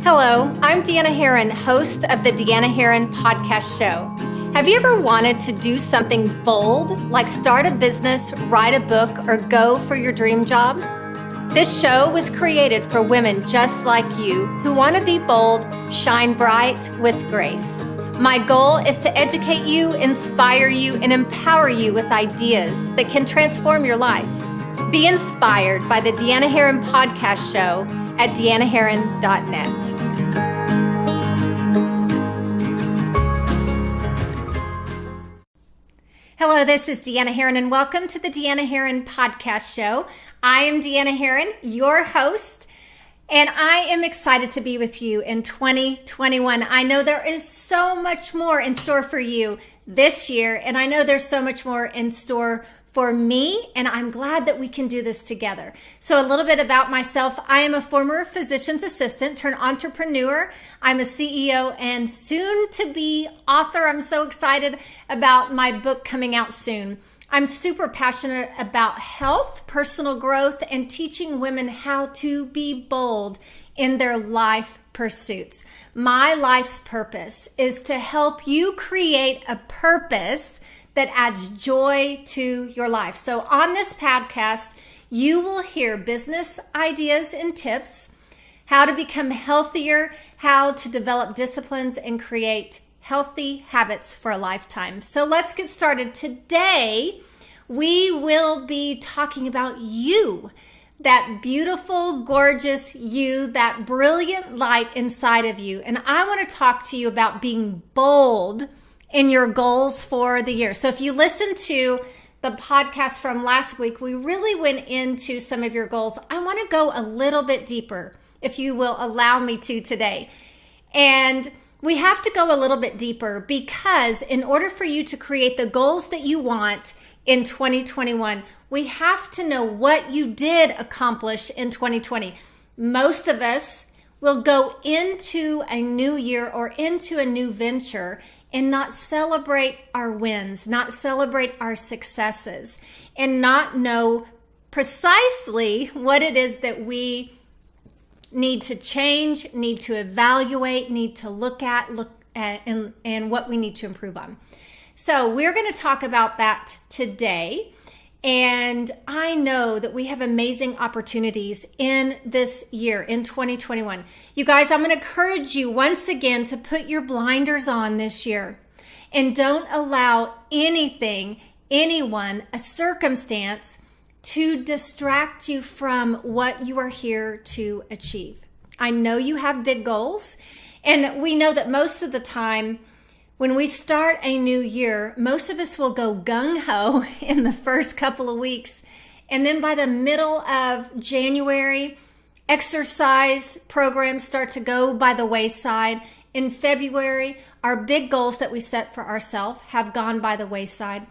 Hello, I'm Deanna Herron, host of the Deanna Herron Podcast Show. Have you ever wanted to do something bold, like start a business, write a book, or go for your dream job? This show was created for women just like you who want to be bold, shine bright with grace. My goal is to educate you, inspire you, and empower you with ideas that can transform your life. Be inspired by the Deanna Herron Podcast Show at deannaherron.net. Hello, this is Deanna Herron, and welcome to the Deanna Herron Podcast Show. I am Deanna Herron, your host, and I am excited to be with you in 2021. I know there is so much more in store for you this year, and I know there's so much more in store for me, and I'm glad that we can do this together. So a little bit about myself. I am a former physician's assistant turned entrepreneur. I'm a CEO and soon to be author. I'm so excited about my book coming out soon. I'm super passionate about health, personal growth, and teaching women how to be bold in their life pursuits. My life's purpose is to help you create a purpose that adds joy to your life. So on this podcast, you will hear business ideas and tips, how to become healthier, how to develop disciplines and create healthy habits for a lifetime. So let's get started. Today, we will be talking about you, that beautiful, gorgeous you, that brilliant light inside of you. And I want to talk to you about being bold in your goals for the year. So if you listen to the podcast from last week, we really went into some of your goals. I want to go a little bit deeper, if you will allow me to today. And we have to go a little bit deeper because in order for you to create the goals that you want in 2021, we have to know what you did accomplish in 2020. Most of us will go into a new year or into a new venture and not celebrate our wins, not celebrate our successes, and not know precisely what it is that we need to change, need to evaluate, need to look at, and what we need to improve on. So we're going to talk about that today. And I know that we have amazing opportunities in this year, in 2021. You guys, I'm going to encourage you once again to put your blinders on this year and don't allow anything, anyone, a circumstance to distract you from what you are here to achieve. I know you have big goals, and we know that most of the time, when we start a new year, most of us will go gung-ho in the first couple of weeks. And then by the middle of January, exercise programs start to go by the wayside. In February, our big goals that we set for ourselves have gone by the wayside.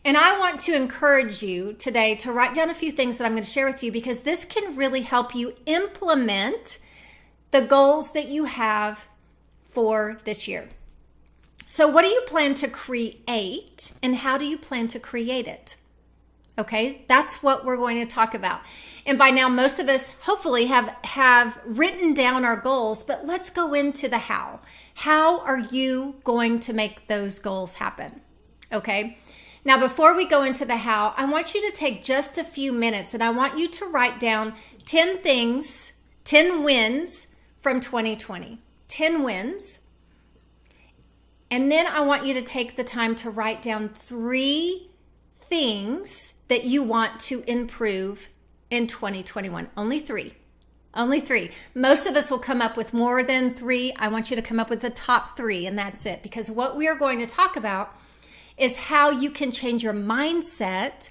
And I want to encourage you today to write down a few things that I'm going to share with you because this can really help you implement the goals that you have for this year. So what do you plan to create and how do you plan to create it? Okay, that's what we're going to talk about. And by now, most of us hopefully have written down our goals, but let's go into the how. How are you going to make those goals happen? Okay, now before we go into the how, I want you to take just a few minutes and I want you to write down 10 things, 10 wins from 2020, 10 wins. And then I want you to take the time to write down 3 things that you want to improve in 2021. Only 3. Only 3. Most of us will come up with more than 3. I want you to come up with the top 3, and that's it. Because what we are going to talk about is how you can change your mindset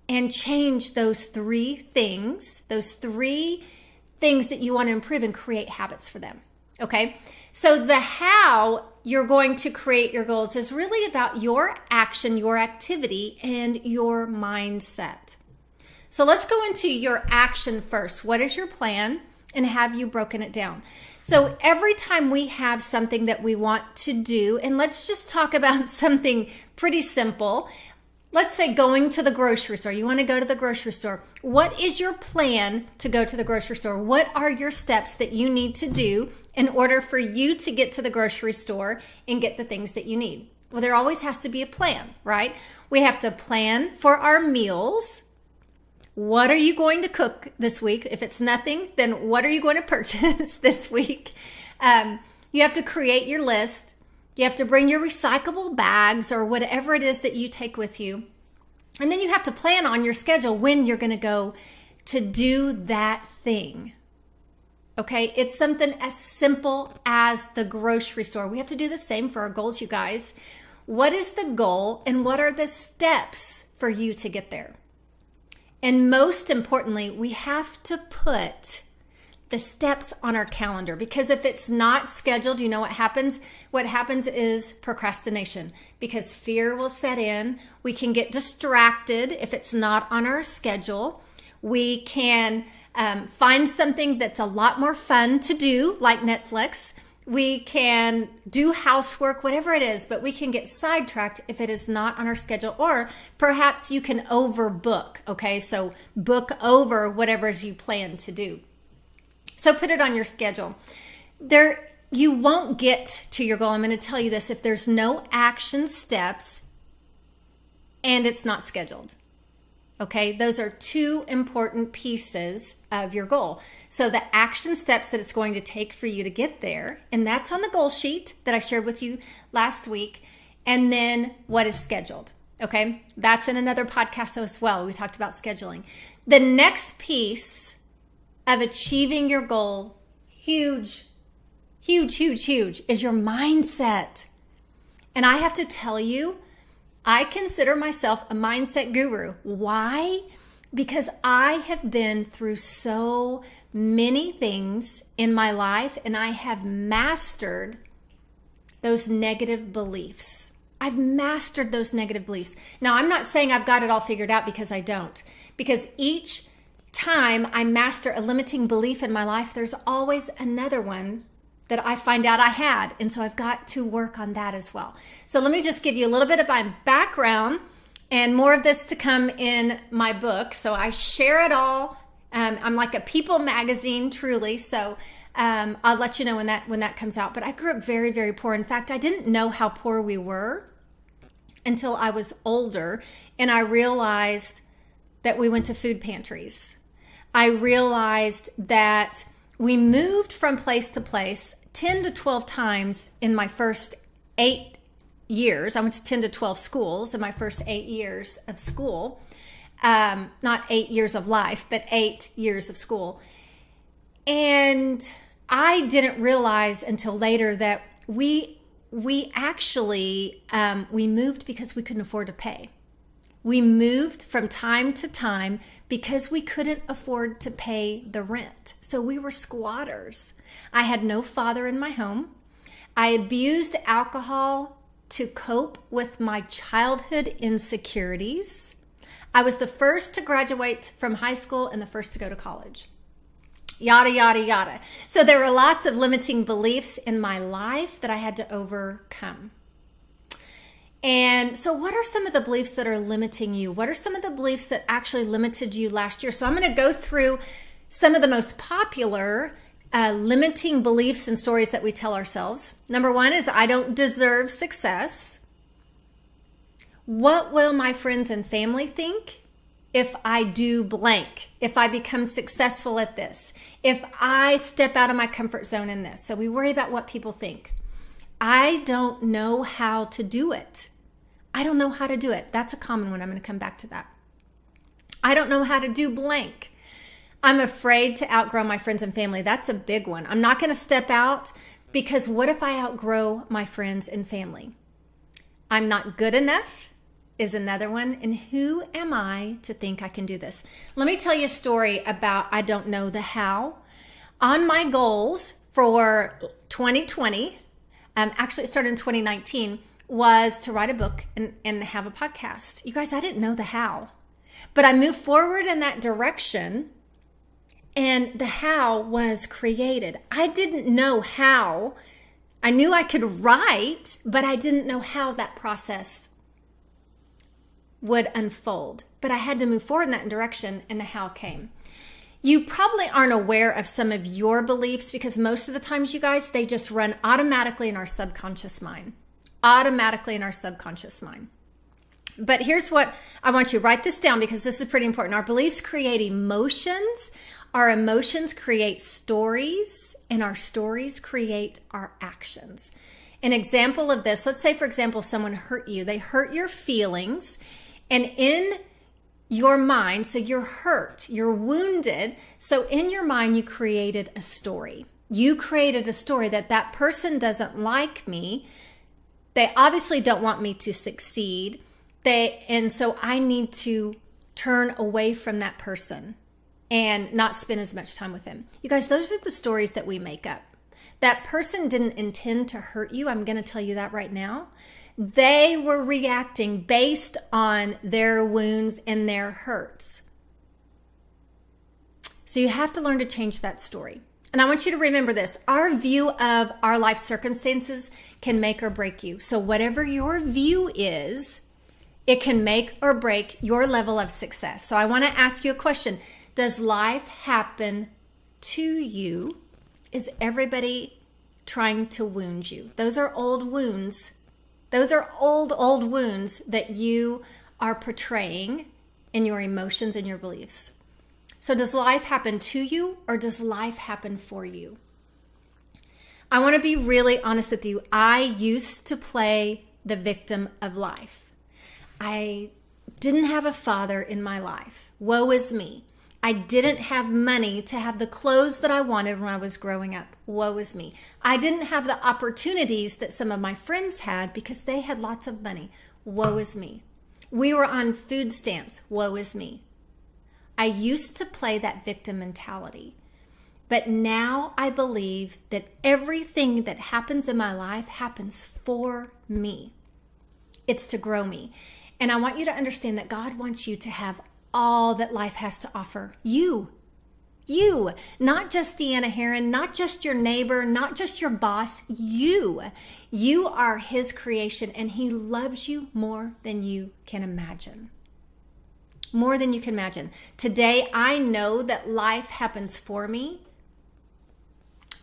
and change those 3 things that you want to improve and create habits for them. Okay? So the how you're going to create your goals is really about your action, your activity, and your mindset. So let's go into your action first. What is your plan and have you broken it down? So every time we have something that we want to do, and let's just talk about something pretty simple. let's say going to the grocery store. You want to go to the grocery store. What is your plan to go to the grocery store? What are your steps that you need to do in order for you to get to the grocery store and get the things that you need? Well, there always has to be a plan, right? We have to plan for our meals. What are you going to cook this week? If it's nothing, then what are you going to purchase this week? You have to create your list. You have to bring your recyclable bags or whatever it is that you take with you. And then you have to plan on your schedule when you're going to go to do that thing. Okay, it's something as simple as the grocery store. We have to do the same for our goals, you guys. What is the goal and what are the steps for you to get there? And most importantly, we have to put the steps on our calendar, because if it's not scheduled, you know what happens? What happens is procrastination, because fear will set in. We can get distracted if it's not on our schedule. We can find something that's a lot more fun to do, like Netflix. We can do housework, whatever it is, but we can get sidetracked if it is not on our schedule. Or perhaps you can overbook, okay? So book over whatever it is you plan to do. So put it on your schedule. You won't get to your goal. I'm going to tell you this, if there's no action steps and it's not scheduled. Okay, those are two important pieces of your goal. So the action steps that it's going to take for you to get there, and that's on the goal sheet that I shared with you last week, and then what is scheduled. Okay, that's in another podcast as well. We talked about scheduling. The next piece of achieving your goal, huge, is your mindset. And I have to tell you, I consider myself a mindset guru. Why? Because I have been through so many things in my life and I have mastered those negative beliefs. I've mastered those negative beliefs. Now, I'm not saying I've got it all figured out, because I don't. Because each time I master a limiting belief in my life, there's always another one that I find out I had. And so I've got to work on that as well. So let me just give you a little bit of my background, and more of this to come in my book. So I share it all. I'm like a People magazine, truly. So I'll let you know when that comes out. But I grew up very, very poor. In fact, I didn't know how poor we were until I was older. And I realized that we went to food pantries. I realized that we moved from place to place 10 to 12 times in my first 8 years. I went to 10 to 12 schools in my first 8 years of school. Not 8 years of life, but 8 years of school. And I didn't realize until later that we actually moved because we couldn't afford to pay. We moved from time to time because we couldn't afford to pay the rent. So we were squatters. I had no father in my home. I abused alcohol to cope with my childhood insecurities. I was the first to graduate from high school and the first to go to college. Yada, yada, yada. So there were lots of limiting beliefs in my life that I had to overcome. And so what are some of the beliefs that are limiting you? What are some of the beliefs that actually limited you last year? So I'm going to go through some of the most popular limiting beliefs and stories that we tell ourselves. Number one is, I don't deserve success. What will my friends and family think if I do blank? If I become successful at this? If I step out of my comfort zone in this? So we worry about what people think. I don't know how to do it. I don't know how to do it. That's a common one. I'm going to come back to that. I don't know how to do blank. I'm afraid to outgrow my friends and family. That's a big one. I'm not going to step out because what if I outgrow my friends and family? I'm not good enough is another one. And who am I to think I can do this? Let me tell you a story about I don't know the how. On my goals for 2020, actually it started in 2019, was to write a book and have a podcast. You guys, I didn't know the how, but I moved forward in that direction, and the how was created. I didn't know how. I knew I could write, but I didn't know how that process would unfold. But I had to move forward in that direction, and the how came. You probably aren't aware of some of your beliefs because most of the times, you guys, they just run automatically in our subconscious mind. Automatically in our subconscious mind. But here's what I want you to write this down because this is pretty important. Our beliefs create emotions. Our emotions create stories, and our stories create our actions. An example of this, let's say, for example, someone hurt you. They hurt your feelings, and in your mind, so you're hurt, you're wounded. So in your mind, you created a story. You created a story that that person doesn't like me. They obviously don't want me to succeed. And so I need to turn away from that person and not spend as much time with him. You guys, those are the stories that we make up. That person didn't intend to hurt you. I'm going to tell you that right now. They were reacting based on their wounds and their hurts. So you have to learn to change that story. And I want you to remember this. Our view of our life circumstances can make or break you. So whatever your view is, it can make or break your level of success. So I want to ask you a question. Does life happen to you? Is everybody trying to wound you? Those are old wounds. Those are old wounds that you are portraying in your emotions and your beliefs. So does life happen to you or does life happen for you? I want to be really honest with you. I used to play the victim of life. I didn't have a father in my life. Woe is me. I didn't have money to have the clothes that I wanted when I was growing up. Woe is me. I didn't have the opportunities that some of my friends had because they had lots of money. Woe is me. We were on food stamps. Woe is me. I used to play that victim mentality. But now I believe that everything that happens in my life happens for me. It's to grow me. And I want you to understand that God wants you to have all that life has to offer. You, not just Deanna Herron, not just your neighbor, not just your boss. You are His creation, and He loves you more than you can imagine. More than you can imagine. Today, I know that life happens for me,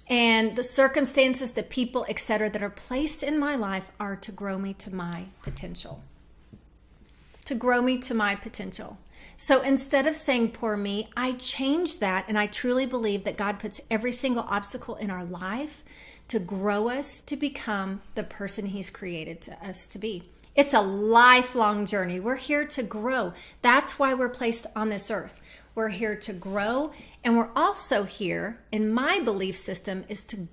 and the circumstances, the people, etc., that are placed in my life are to grow me to my potential. To grow me to my potential. So instead of saying poor me, I change that, and I truly believe that God puts every single obstacle in our life to grow us to become the person He's created us to be. It's a lifelong journey. We're here to grow. That's why we're placed on this earth. We're here to grow, and we're also here, in my belief system, is to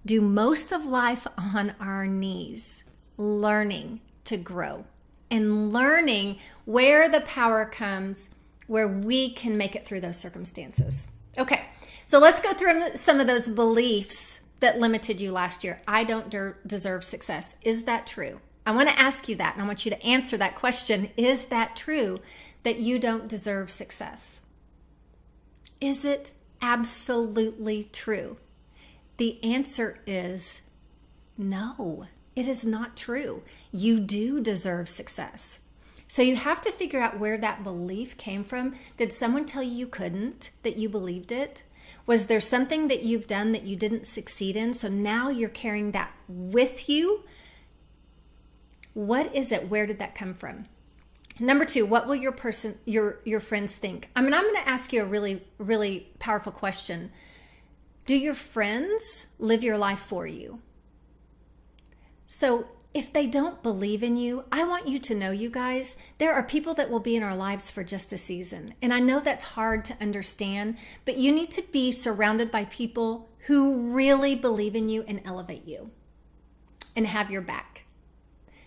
do most of life on our knees, learning to grow. And learning where the power comes, where we can make it through those circumstances. Okay, so let's go through some of those beliefs that limited you last year. I don't deserve success. Is that true? I want to ask you that, and I want you to answer that question. Is that true that you don't deserve success? Is it absolutely true? The answer is no. It is not true. You do deserve success. So you have to figure out where that belief came from. Did someone tell you couldn't, that you believed it? Was there something that you've done that you didn't succeed in? So now you're carrying that with you. What is it? Where did that come from? Number 2, what will your friends think? I'm going to ask you a really, really powerful question. Do your friends live your life for you? So if they don't believe in you, I want you to know, you guys, there are people that will be in our lives for just a season. And I know that's hard to understand, but you need to be surrounded by people who really believe in you and elevate you and have your back.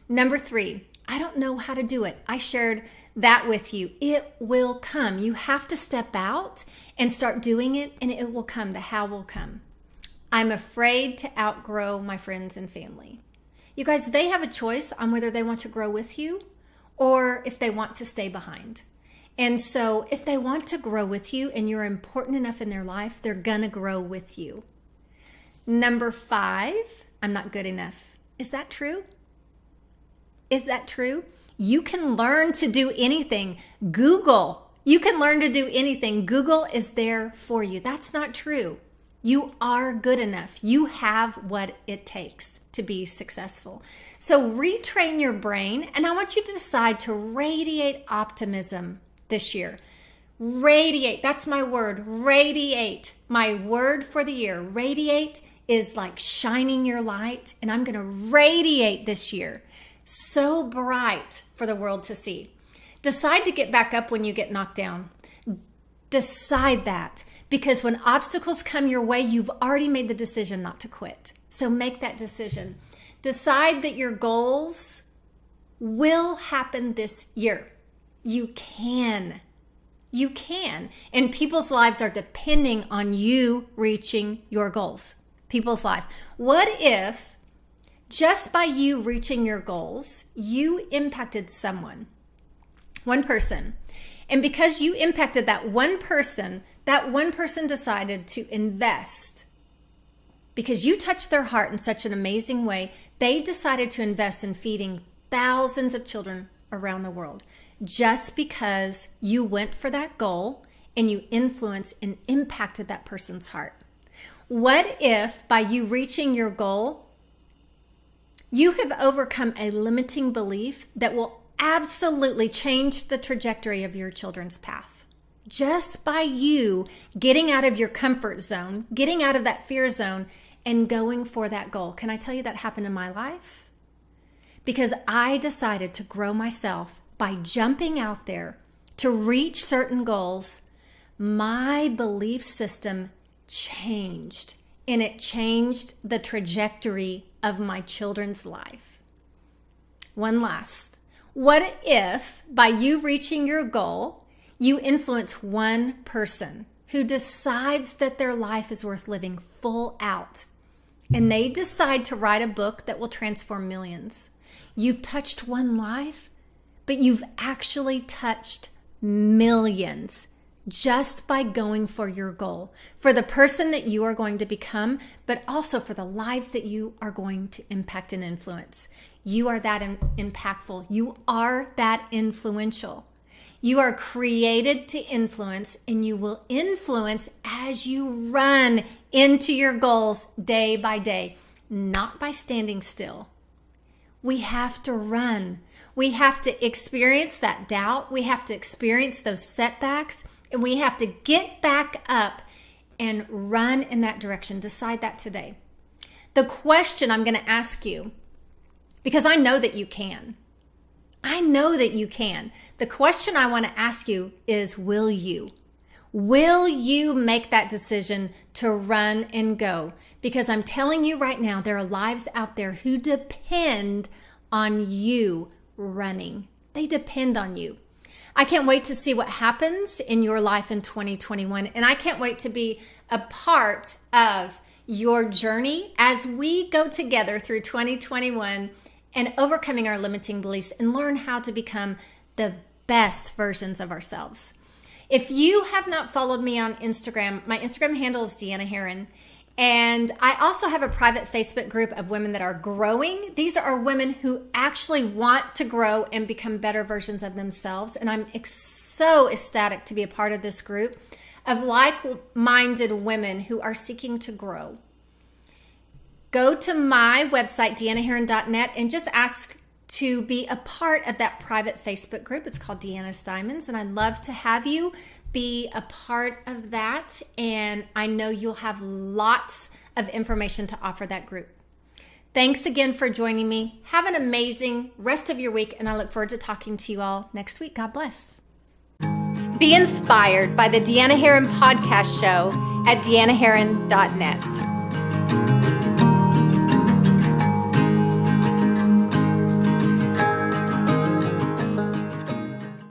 Number 3, I don't know how to do it. I shared that with you. It will come. You have to step out and start doing it, and it will come. The how will come. I'm afraid to outgrow my friends and family. You guys, they have a choice on whether they want to grow with you or if they want to stay behind. And so if they want to grow with you and you're important enough in their life, they're going to grow with you. Number 5, I'm not good enough. Is that true? Is that true? You can learn to do anything. Google. You can learn to do anything. Google is there for you. That's not true. You are good enough. You have what it takes to be successful. So retrain your brain, and I want you to decide to radiate optimism this year. Radiate, that's my word, radiate. My word for the year. Radiate is like shining your light, and I'm going to radiate this year. So bright for the world to see. Decide to get back up when you get knocked down. Decide that, because when obstacles come your way, you've already made the decision not to quit. So make that decision. Decide that your goals will happen this year. You can. You can. And people's lives are depending on you reaching your goals. People's life. What if just by you reaching your goals, you impacted someone, one person, and because you impacted that one person decided to invest, because you touched their heart in such an amazing way, they decided to invest in feeding thousands of children around the world, just because you went for that goal and you influenced and impacted that person's heart. What if by you reaching your goal, you have overcome a limiting belief that will absolutely change the trajectory of your children's path? Just by you getting out of your comfort zone, getting out of that fear zone, and going for that goal. Can I tell you that happened in my life? Because I decided to grow myself by jumping out there to reach certain goals. My belief system changed, and it changed the trajectory of my children's life. One last. What if by you reaching your goal, you influence one person who decides that their life is worth living full out, and they decide to write a book that will transform millions? You've touched one life, but you've actually touched millions just by going for your goal, for the person that you are going to become, but also for the lives that you are going to impact and influence. You are that impactful. You are that influential. You are created to influence, and you will influence as you run into your goals day by day, not by standing still. We have to run. We have to experience that doubt. We have to experience those setbacks, and we have to get back up and run in that direction. Decide that today. The question I'm going to ask you, because I know that you can. I know that you can. The question I want to ask you is, will you? Will you make that decision to run and go? Because I'm telling you right now, there are lives out there who depend on you running. They depend on you. I can't wait to see what happens in your life in 2021. And I can't wait to be a part of your journey as we go together through 2021 and overcoming our limiting beliefs and learn how to become the best versions of ourselves. If you have not followed me on Instagram, my Instagram handle is Deanna Herron. And I also have a private Facebook group of women that are growing. These are women who actually want to grow and become better versions of themselves. And I'm so ecstatic to be a part of this group of like-minded women who are seeking to grow. Go to my website, deannaherron.net, and just ask to be a part of that private Facebook group. It's called Deanna's Diamonds, and I'd love to have you be a part of that. And I know you'll have lots of information to offer that group. Thanks again for joining me. Have an amazing rest of your week, and I look forward to talking to you all next week. God bless. Be inspired by the Deanna Herron podcast show at deannaherron.net.